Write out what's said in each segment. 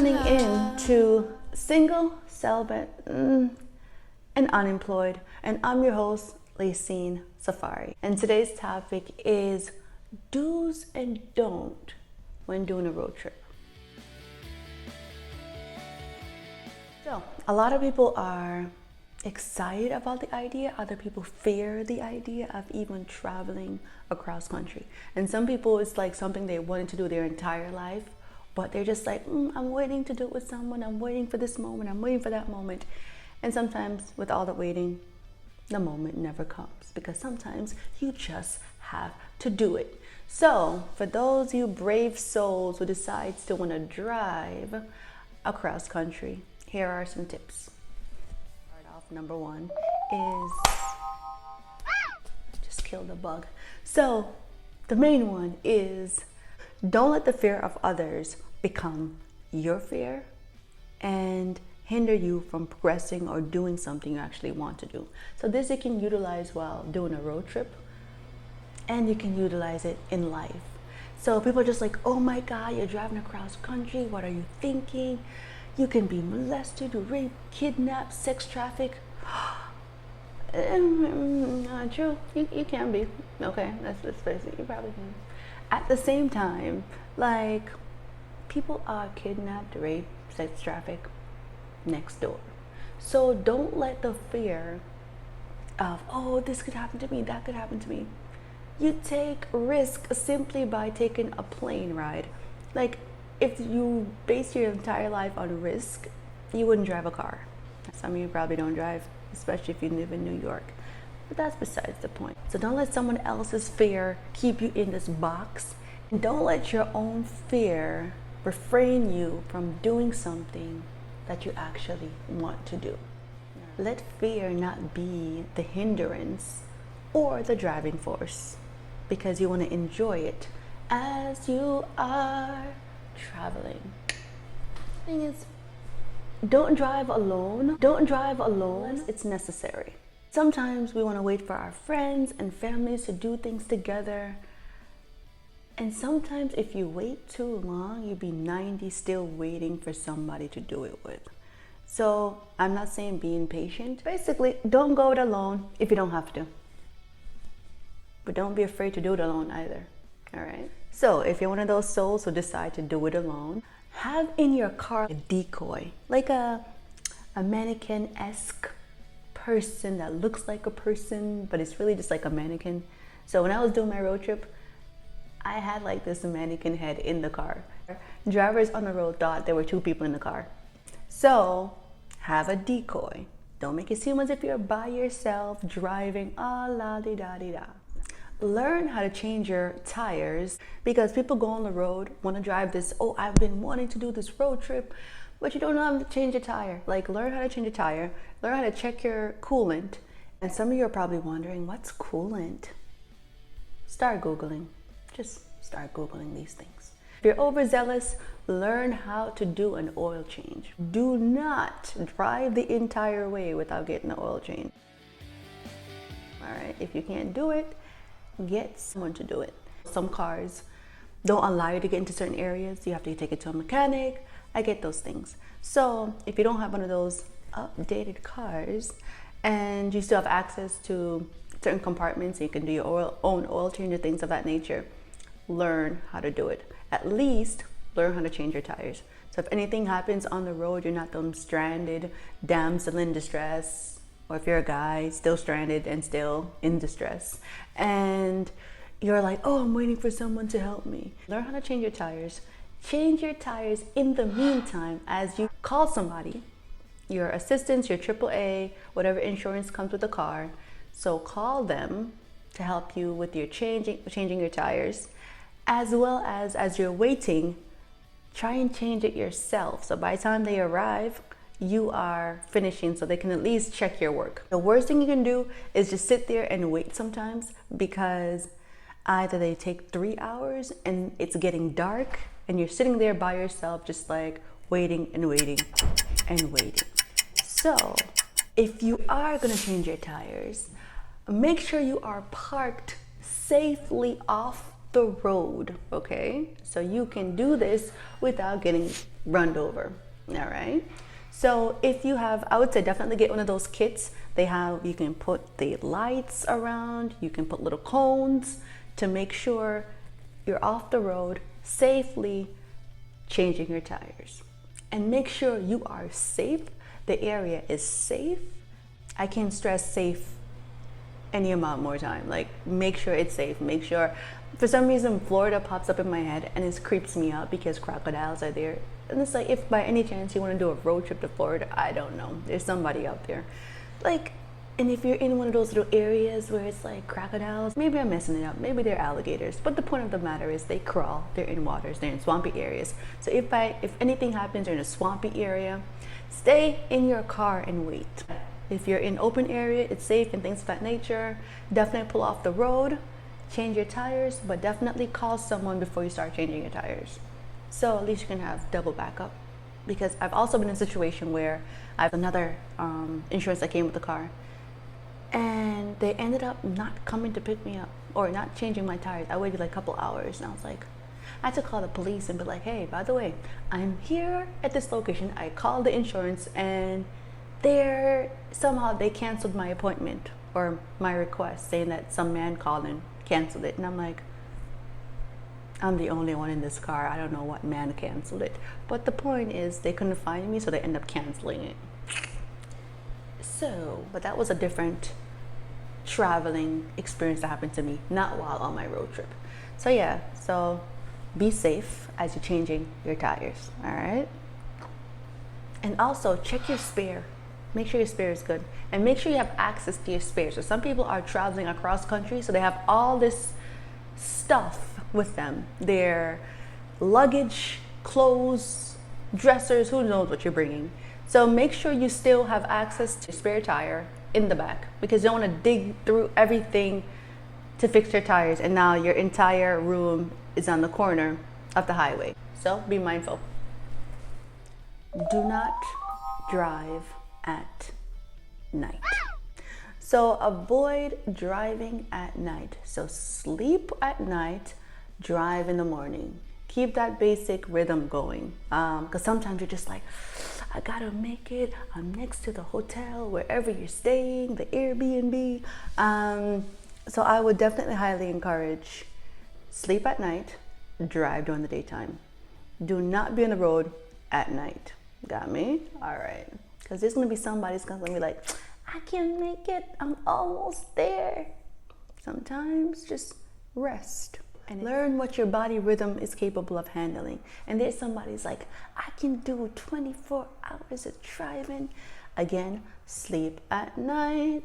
tuning in to Single, Celibate, and Unemployed. And I'm your host, Lacien Safari. And today's topic is do's and don't when doing a road trip. So, a lot of people are excited about the idea. Other people fear the idea of even traveling across country. And some people, it's like something they wanted to do their entire life, but they're just like, I'm waiting to do it with someone. I'm waiting for this moment. I'm waiting for that moment. And sometimes with all that waiting, the moment never comes because sometimes you just have to do it. So for those of you brave souls who decides to want to drive across country, here are some tips. Start off, number one is just kill the bug. So the main one is don't let the fear of others become your fear and hinder you from progressing or doing something you actually want to do. So this you can utilize while doing a road trip, and you can utilize it in life. So people are just like, oh my God, you're driving across country. What are you thinking? You can be molested, raped, kidnapped, sex trafficked. Not true. You can be. Okay, let's face it. You probably can. At the same time, like, people are kidnapped, raped, sex trafficked next door. So don't let the fear of, oh, this could happen to me, that could happen to me. You take risk simply by taking a plane ride. Like, if you base your entire life on risk, you wouldn't drive a car. Some of you probably don't drive, especially if you live in New York. But that's besides the point. So don't let someone else's fear keep you in this box. And don't let your own fear refrain you from doing something that you actually want to do. Let fear not be the hindrance or the driving force, because you want to enjoy it as you are traveling. The thing is, don't drive alone. Don't drive alone unless it's necessary. Sometimes we want to wait for our friends and families to do things together. And sometimes if you wait too long, you'll be 90 still waiting for somebody to do it with. So I'm not saying be impatient. Basically, don't go it alone if you don't have to. But don't be afraid to do it alone either. All right? So if you're one of those souls who decide to do it alone, have in your car a decoy, like a mannequin-esque person that looks like a person, but it's really just like a mannequin. So when I was doing my road trip, I had like this mannequin head in the car. Drivers on the road thought there were two people in the car. So have a decoy. Don't make it seem as if you're by yourself driving la-di-da-di-da. Learn how to change your tires, because people go on the road, want to drive this, oh, I've been wanting to do this road trip, but you don't know how to change a tire. Like, learn how to change a tire, learn how to check your coolant. And some of you are probably wondering, what's coolant? Start Googling. Just start Googling these things. If you're overzealous, learn how to do an oil change. Do not drive the entire way without getting an oil change. All right, if you can't do it, get someone to do it. Some cars don't allow you to get into certain areas. You have to take it to a mechanic. I get those things. So if you don't have one of those updated cars and you still have access to certain compartments, you can do your own oil change or things of that nature, learn how to do it. At least learn how to change your tires. So if anything happens on the road, you're not them stranded, damsel in distress, or if you're a guy still stranded and still in distress, and you're like, oh, I'm waiting for someone to help me. Learn how to change your tires. Change your tires in the meantime as you call somebody, your assistance, your AAA, whatever insurance comes with the car. So call them to help you with your changing your tires, as well as you're waiting, try and change it yourself. So by the time they arrive, you are finishing, so they can at least check your work. The worst thing you can do is just sit there and wait sometimes, because either they take 3 hours and it's getting dark and you're sitting there by yourself just like waiting and waiting and waiting. So if you are going to change your tires, make sure you are parked safely off the road, okay? So you can do this without getting run over, all right? So if you have, I would say definitely get one of those kits. They have, you can put the lights around, you can put little cones to make sure you're off the road safely changing your tires. And make sure you are safe, the area is safe. I can't stress safe any amount more time. Like, make sure it's safe. Make sure, for some reason Florida pops up in my head and it creeps me out because crocodiles are there. And it's like, if by any chance you want to do a road trip to Florida, I don't know, there's somebody out there, like, and if you're in one of those little areas where it's like crocodiles, maybe I'm messing it up, maybe they're alligators, but the point of the matter is they crawl, they're in waters, they're in swampy areas. So if anything happens, you're in a swampy area, stay in your car and wait. If you're in open area, it's safe and things of that nature, definitely pull off the road, change your tires, but definitely call someone before you start changing your tires. So at least you can have double backup. Because I've also been in a situation where I have another insurance that came with the car, and they ended up not coming to pick me up or not changing my tires. I waited like a couple hours and I was like, I had to call the police and be like, hey, by the way, I'm here at this location. I called the insurance and somehow they canceled my appointment or my request, saying that some man called and canceled it. And I'm like, I'm the only one in this car. I don't know what man canceled it. But the point is, they couldn't find me, so they end up canceling it. So, but that was a different traveling experience that happened to me, not while on my road trip. So yeah, so be safe as you're changing your tires, all right? And also check your spare. Make sure your spare is good. And make sure you have access to your spare. So some people are traveling across country, so they have all this stuff with them. Their luggage, clothes, dressers, who knows what you're bringing. So make sure you still have access to spare tire in the back, because you don't want to dig through everything to fix your tires and now your entire room is on the corner of the highway. So be mindful. Do not drive at night. So avoid driving at night. So sleep at night, drive in the morning. Keep that basic rhythm going. Because sometimes you're just like, I gotta make it. I'm next to the hotel, wherever you're staying, the Airbnb. So I would definitely highly encourage sleep at night, drive during the daytime. Do not be on the road at night. Got me? All right. Because there's gonna be somebody who's gonna be like, I can't make it, I'm almost there. Sometimes just rest and learn what your body rhythm is capable of handling. And there's somebody's like, I can do 24 hours of driving. Again, sleep at night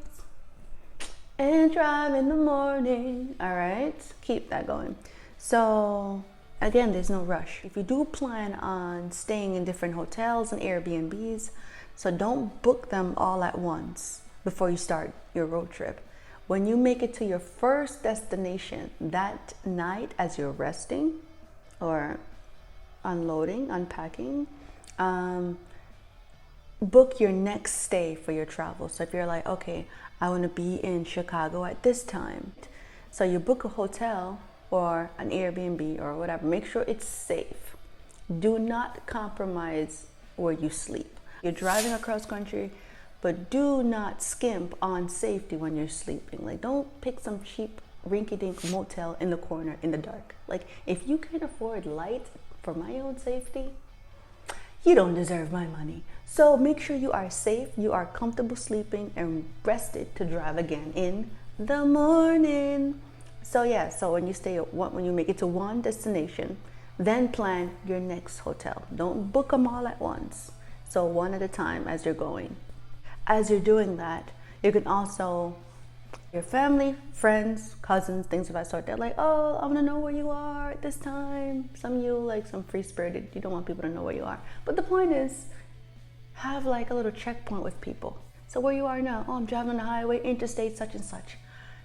and drive in the morning. All right, keep that going. So again, there's no rush. If you do plan on staying in different hotels and Airbnbs, so don't book them all at once before you start your road trip. When you make it to your first destination that night, as you're resting or unloading, unpacking, book your next stay for your travel. So if you're like, okay, I want to be in Chicago at this time, so you book a hotel or an Airbnb or whatever. Make sure it's safe. Do not compromise where you sleep. You're driving across country, but do not skimp on safety when you're sleeping. Like, don't pick some cheap rinky-dink motel in the corner in the dark. Like, if you can afford light for my own safety, you don't deserve my money. So make sure you are safe, you are comfortable sleeping and rested to drive again in the morning. So yeah, so when you make it to one destination, then plan your next hotel. Don't book them all at once. So one at a time as you're going. As you're doing that, you can also, your family, friends, cousins, things of that sort, they're like, oh, I want to know where you are at this time. Some of you, like some free-spirited, you don't want people to know where you are. But the point is, have like a little checkpoint with people. So where you are now, oh, I'm driving on the highway, interstate such and such.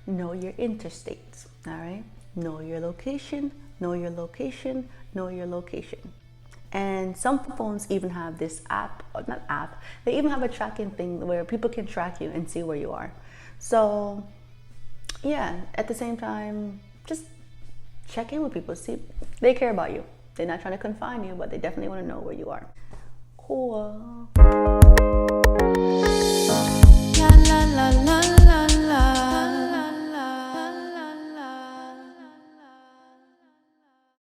Know your interstates, all right? Know your location, know your location, know your location. And some phones even have this app, or not app, they even have a tracking thing where people can track you and see where you are. So yeah, at the same time, just check in with people. See, they care about you. They're not trying to confine you, but they definitely want to know where you are. Cool.